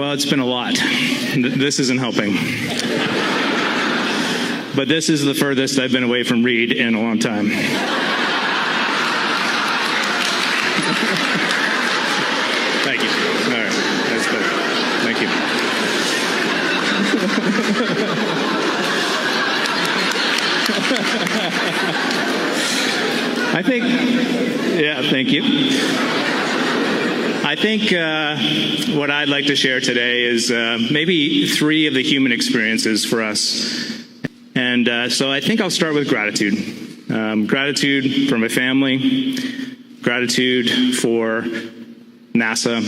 Well, it's been a lot. This isn't helping. But this is the furthest I've been away from Reid in a long time. Thank you. All right, that's good. Thank you. Thank you. I think what I'd like to share today is maybe 3 of the human experiences for us. And so I think I'll start with gratitude. Gratitude for my family, gratitude for NASA,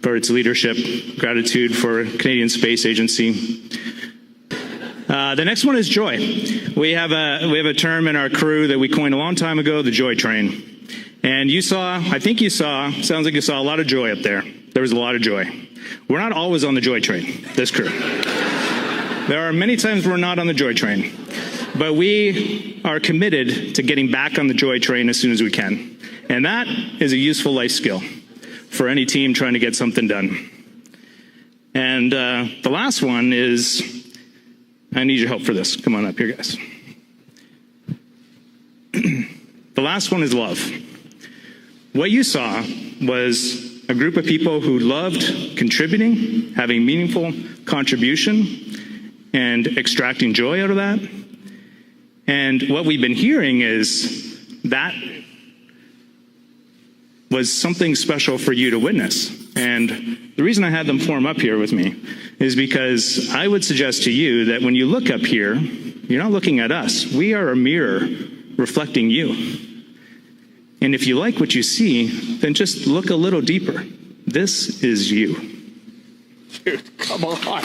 for its leadership, gratitude for Canadian Space Agency. The next one is joy. We have a term in our crew that we coined a long time ago, the joy train. And sounds like you saw a lot of joy up there. There was a lot of joy. We're not always on the joy train, this crew. There are many times we're not on the joy train. But we are committed to getting back on the joy train as soon as we can. And that is a useful life skill for any team trying to get something done. And the last one is, I need your help for this. Come on up here, guys. The last one is love. What you saw was a group of people who loved contributing, having meaningful contribution, and extracting joy out of that. And what we've been hearing is that was something special for you to witness. And the reason I had them form up here with me is because I would suggest to you that when you look up here, you're not looking at us. We are a mirror reflecting you. And if you like what you see, then just look a little deeper. This is you. Dude, come on.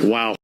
Wow.